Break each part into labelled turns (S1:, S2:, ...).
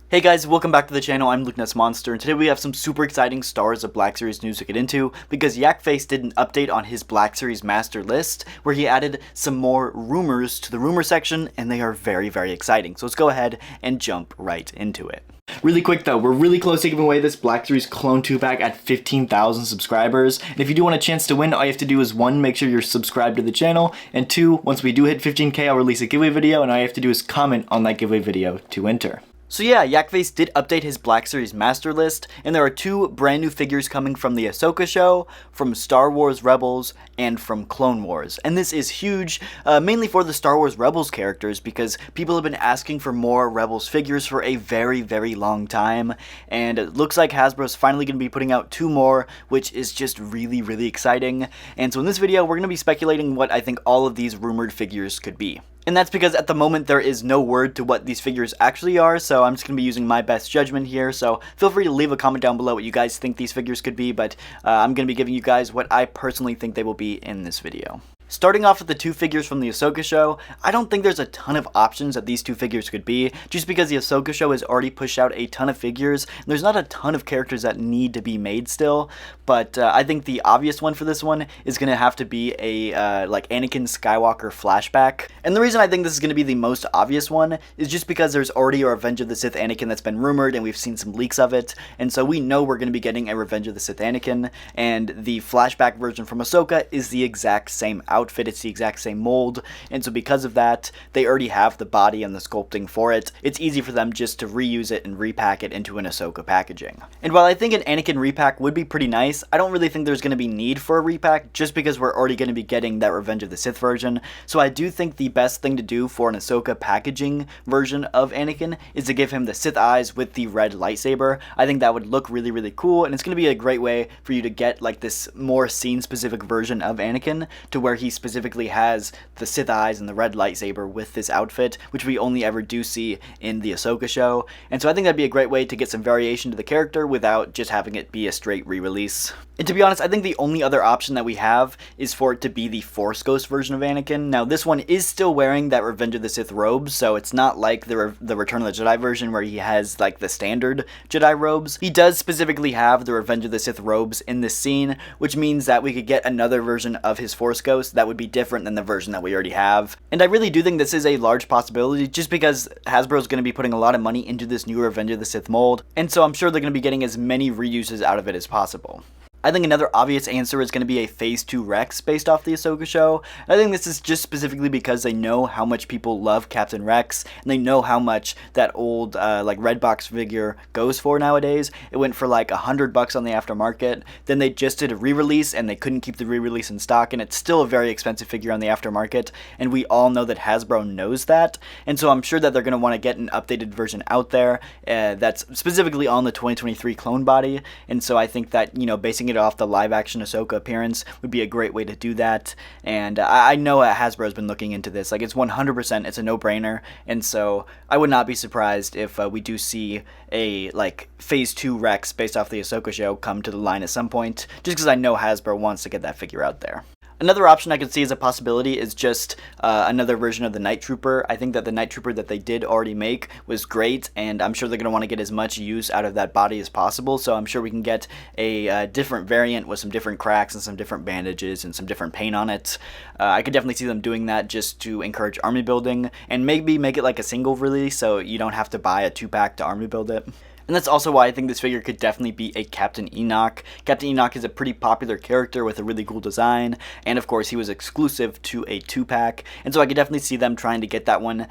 S1: Hey guys, welcome back to the channel. I'm Lukenessmonster, and today we have some super exciting StarWars of BlackSeries news to get into because YakFaces did an update on his BlackSeries master list where he added some more rumors to the rumor section, and they are very, very exciting. So let's go ahead and jump right into it. Really quick though, we're really close to giving away this BlackSeries Clone 2-pack at 15,000 subscribers. And if you do want a chance to win, all you have to do is 1, make sure you're subscribed to the channel, and 2, once we do hit 15k, I'll release a giveaway video, and all you have to do is comment on that giveaway video to enter. So yeah, YakFaces did update his BlackSeries master list, and there are 2 brand new figures coming from the Ahsoka Show, from Star Wars Rebels, and from Clone Wars. And this is huge, mainly for the Star Wars Rebels characters, because people have been asking for more Rebels figures for a very, very long time, and it looks like Hasbro's finally going to be putting out 2 more, which is just really, really exciting. And so in this video, we're going to be speculating what I think all of these rumored figures could be. And that's because at the moment there is no word to what these figures actually are, so I'm just going to be using my best judgment here, so feel free to leave a comment down below what you guys think these figures could be, but I'm going to be giving you guys what I personally think they will be in this video. Starting off with the 2 figures from the Ahsoka Show, I don't think there's a ton of options that these 2 figures could be, just because the Ahsoka Show has already pushed out a ton of figures, and there's not a ton of characters that need to be made still, but I think the obvious one for this one is going to have to be a, like, Anakin Skywalker flashback. And the reason I think this is going to be the most obvious one is just because there's already a Revenge of the Sith Anakin that's been rumored, and we've seen some leaks of it, and so we know we're going to be getting a Revenge of the Sith Anakin, and the flashback version from Ahsoka is the exact same outfit, it's the exact same mold, and so because of that, they already have the body and the sculpting for it. It's easy for them just to reuse it and repack it into an Ahsoka packaging. And while I think an Anakin repack would be pretty nice, I don't really think there's going to be need for a repack just because we're already going to be getting that Revenge of the Sith version, so I do think the best thing to do for an Ahsoka packaging version of Anakin is to give him the Sith eyes with the red lightsaber. I think that would look really, really cool, and it's going to be a great way for you to get like this more scene-specific version of Anakin to where he specifically has the Sith eyes and the red lightsaber with this outfit, which we only ever do see in the Ahsoka Show. And so I think that'd be a great way to get some variation to the character without just having it be a straight re-release. And to be honest, I think the only other option that we have is for it to be the Force Ghost version of Anakin. Now, this one is still wearing that Revenge of the Sith robes, so it's not like the Return of the Jedi version where he has like the standard Jedi robes. He does specifically have the Revenge of the Sith robes in this scene, which means that we could get another version of his Force Ghost that would be different than the version that we already have. And I really do think this is a large possibility just because Hasbro is going to be putting a lot of money into this new Revenge of the Sith mold, and so I'm sure they're going to be getting as many reuses out of it as possible. I think another obvious answer is going to be a Phase 2 Rex based off the Ahsoka Show. I think this is just specifically because they know how much people love Captain Rex, and they know how much that old like red box figure goes for nowadays. It went for like $100 on the aftermarket. Then they just did a re-release, and they couldn't keep the re-release in stock, and it's still a very expensive figure on the aftermarket, and we all know that Hasbro knows that, and so I'm sure that they're going to want to get an updated version out there that's specifically on the 2023 clone body, and so I think that, you know, basing it off the live action Ahsoka appearance would be a great way to do that. And I know Hasbro has been looking into this. Like, it's 100%, it's a no-brainer, and so I would not be surprised if we do see a like Phase 2 Rex based off the Ahsoka Show come to the line at some point, just because I know Hasbro wants to get that figure out there. Another option I could see as a possibility is just another version of the Night Trooper. I think that the Night Trooper that they did already make was great, and I'm sure they're going to want to get as much use out of that body as possible, so I'm sure we can get a different variant with some different cracks and some different bandages and some different paint on it. I could definitely see them doing that just to encourage army building, and maybe make it like a single release so you don't have to buy a 2-pack to army build it. And that's also why I think this figure could definitely be a Captain Enoch. Captain Enoch is a pretty popular character with a really cool design, and of course he was exclusive to a 2-pack, and so I could definitely see them trying to get that one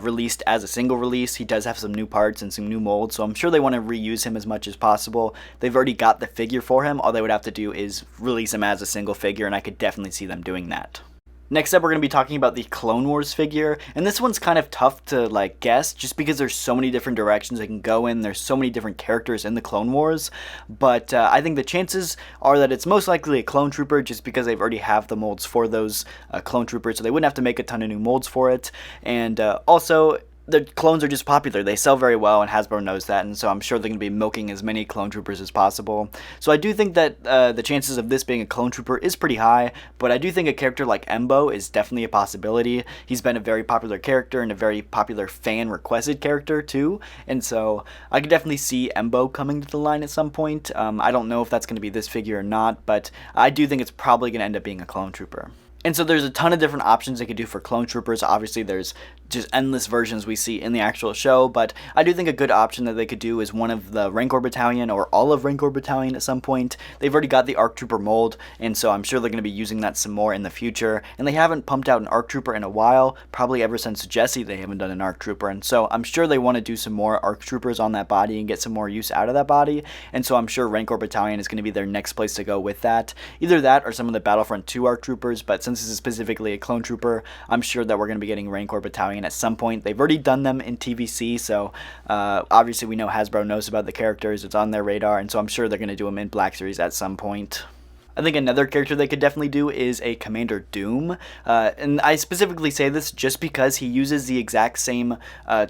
S1: released as a single release. He does have some new parts and some new molds, so I'm sure they want to reuse him as much as possible. They've already got the figure for him, all they would have to do is release him as a single figure, and I could definitely see them doing that. Next up, we're going to be talking about the Clone Wars figure, and this one's kind of tough to like guess just because there's so many different directions they can go in. There's so many different characters in the Clone Wars, but I think the chances are that it's most likely a clone trooper just because they've already have the molds for those clone troopers, so they wouldn't have to make a ton of new molds for it. And also, the clones are just popular. They sell very well, and Hasbro knows that, and so I'm sure they're going to be milking as many clone troopers as possible. So I do think that the chances of this being a clone trooper is pretty high, but I do think a character like Embo is definitely a possibility. He's been a very popular character and a very popular fan-requested character, too, and so I could definitely see Embo coming to the line at some point. I don't know if that's going to be this figure or not, but I do think it's probably going to end up being a clone trooper. And so there's a ton of different options they could do for clone troopers. Obviously, there's just endless versions we see in the actual show, but I do think a good option that they could do is one of the Rancor Battalion or all of Rancor Battalion at some point. They've already got the ARC Trooper mold, and so I'm sure they're going to be using that some more in the future. And they haven't pumped out an ARC Trooper in a while, probably ever since Jesse they haven't done an ARC Trooper, and so I'm sure they want to do some more ARC Troopers on that body and get some more use out of that body, and so I'm sure Rancor Battalion is going to be their next place to go with that. Either that or some of the Battlefront 2 ARC Troopers, but since this is specifically a clone trooper, I'm sure that we're going to be getting Rancor Battalion at some point. They've already done them in TVC, so obviously we know Hasbro knows about the characters, it's on their radar, and so I'm sure they're going to do them in Black Series at some point. I think another character they could definitely do is a Commander Doom, and I specifically say this just because he uses the exact same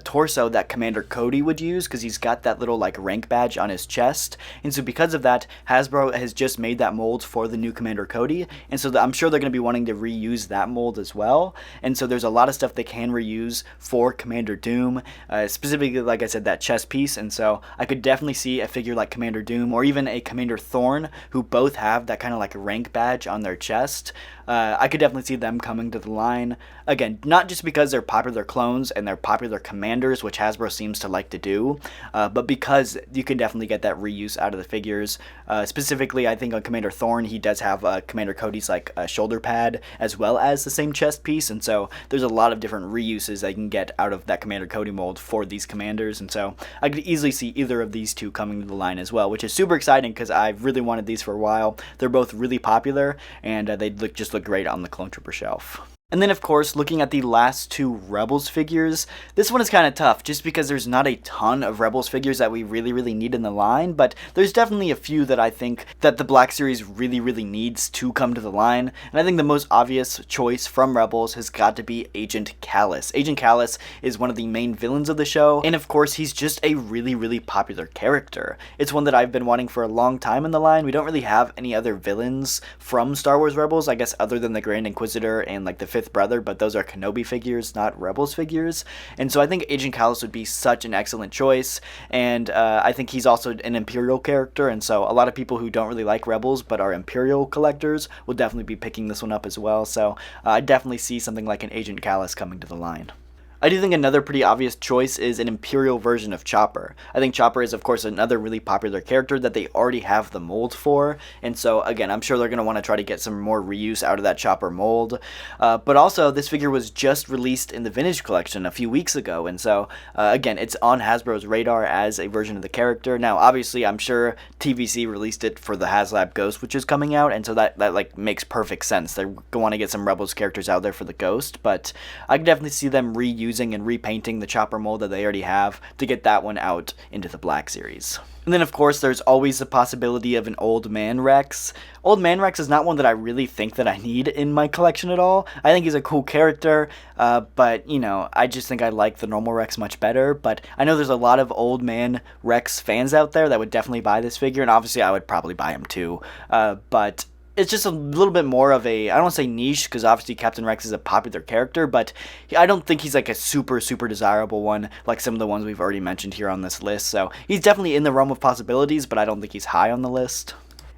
S1: torso that Commander Cody would use, because he's got that little like rank badge on his chest, and so because of that, Hasbro has just made that mold for the new Commander Cody, and so I'm sure they're going to be wanting to reuse that mold as well, and so there's a lot of stuff they can reuse for Commander Doom, specifically like I said, that chest piece, and so I could definitely see a figure like Commander Doom or even a Commander Thorn, who both have that kind of like rank badge on their chest. I could definitely see them coming to the line. Again, not just because they're popular clones and they're popular commanders, which Hasbro seems to like to do, but because you can definitely get that reuse out of the figures. Specifically, I think on Commander Thorn, he does have Commander Cody's like shoulder pad as well as the same chest piece, and so there's a lot of different reuses that you can get out of that Commander Cody mold for these commanders, and so I could easily see either of these two coming to the line as well, which is super exciting because I've really wanted these for a while. They're both really popular, and they just look great on the Clone Trooper shelf. And then, of course, looking at the last two Rebels figures, this one is kind of tough just because there's not a ton of Rebels figures that we really need in the line, but there's definitely a few that I think that the Black Series really needs to come to the line, and I think the most obvious choice from Rebels has got to be Agent Kallus. Agent Kallus is one of the main villains of the show, and of course, he's just a really popular character. It's one that I've been wanting for a long time in the line. We don't really have any other villains from Star Wars Rebels, I guess, other than the Grand Inquisitor and like the Fifth Brother, but those are Kenobi figures, not Rebels figures, and so I think Agent Kallus would be such an excellent choice, and I think he's also an Imperial character, and so a lot of people who don't really like Rebels but are Imperial collectors will definitely be picking this one up as well, so I definitely see something like an Agent Kallus coming to the line. I do think another pretty obvious choice is an Imperial version of Chopper. I think Chopper is, of course, another really popular character that they already have the mold for, and so, again, I'm sure they're going to want to try to get some more reuse out of that Chopper mold, but also, this figure was just released in the Vintage Collection a few weeks ago, and so, again, it's on Hasbro's radar as a version of the character. Now, obviously, I'm sure TVC released it for the HasLab Ghost, which is coming out, and so that like, makes perfect sense. They want to get some Rebels characters out there for the Ghost, but I can definitely see them reusing and repainting the Chopper mold that they already have to get that one out into the Black Series. And then, of course, there's always the possibility of an Old Man Rex. Old Man Rex is not one that I really think that I need in my collection at all. I think he's a cool character, but, you know, I just think I like the normal Rex much better. But I know there's a lot of Old Man Rex fans out there that would definitely buy this figure, and obviously I would probably buy him too. But it's just a little bit more of a, I don't want to say niche, because obviously Captain Rex is a popular character, but I don't think he's like a super desirable one, like some of the ones we've already mentioned here on this list, so he's definitely in the realm of possibilities, but I don't think he's high on the list.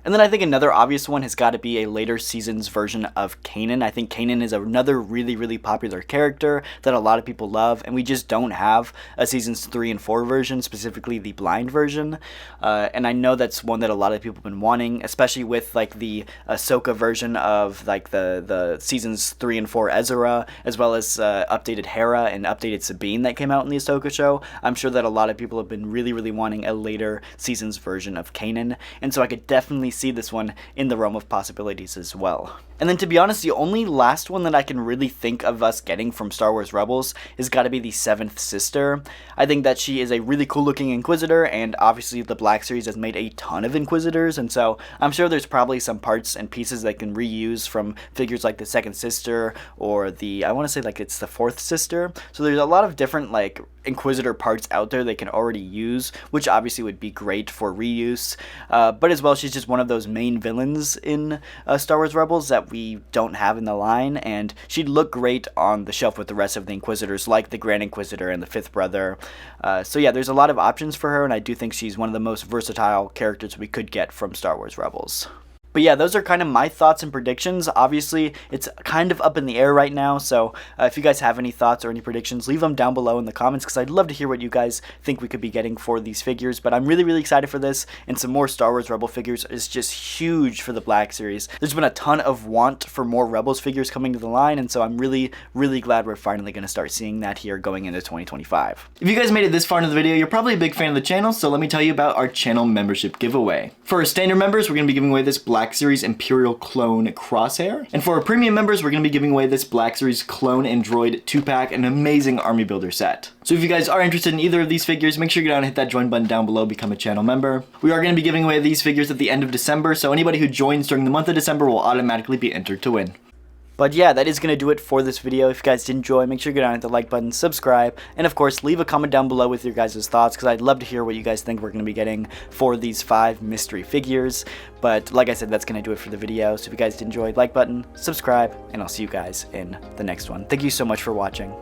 S1: And then I think another obvious one has got to be a later seasons version of Kanan. I think Kanan is another really popular character that a lot of people love, and we just don't have a seasons 3 and 4 version, specifically the blind version. And I know that's one that a lot of people have been wanting, especially with like the Ahsoka version of like the seasons 3 and 4 Ezra, as well as updated Hera and updated Sabine that came out in the Ahsoka show. I'm sure that a lot of people have been really wanting a later seasons version of Kanan, and so I could definitely see this one in the realm of possibilities as well. And then, to be honest, the only last one that I can really think of us getting from Star Wars Rebels has got to be the 7th Sister. I think that she is a really cool looking Inquisitor, and obviously the Black Series has made a ton of Inquisitors, and so I'm sure there's probably some parts and pieces that can reuse from figures like the 2nd Sister, or the, I want to say like it's the 4th Sister. So there's a lot of different like Inquisitor parts out there they can already use, which obviously would be great for reuse. But as well, she's just one of those main villains in Star Wars Rebels that we don't have in the line, and she'd look great on the shelf with the rest of the Inquisitors, like the Grand Inquisitor and the 5th Brother. So yeah, there's a lot of options for her, and I do think she's one of the most versatile characters we could get from Star Wars Rebels. But yeah, those are kind of my thoughts and predictions. Obviously, it's kind of up in the air right now, so if you guys have any thoughts or any predictions, leave them down below in the comments, because I'd love to hear what you guys think we could be getting for these figures. But I'm really, really excited for this, and some more Star Wars Rebel figures is just huge for the Black Series. There's been a ton of want for more Rebels figures coming to the line, and so I'm really, really glad we're finally going to start seeing that here going into 2025. If you guys made it this far into the video, you're probably a big fan of the channel, so let me tell you about our channel membership giveaway. For our standard members, we're going to be giving away this Black Series Imperial Clone Crosshair. And for our premium members, we're going to be giving away this Black Series Clone and Droid 2-pack, an amazing army builder set. So if you guys are interested in either of these figures, make sure you go down and hit that join button down below, become a channel member. We are going to be giving away these figures at the end of December, so anybody who joins during the month of December will automatically be entered to win. But yeah, that is going to do it for this video. If you guys did enjoy, make sure you go down and hit the like button, subscribe, and of course, leave a comment down below with your guys' thoughts, because I'd love to hear what you guys think we're going to be getting for these 5 mystery figures. But like I said, that's going to do it for the video. So if you guys did enjoy, like button, subscribe, and I'll see you guys in the next one. Thank you so much for watching.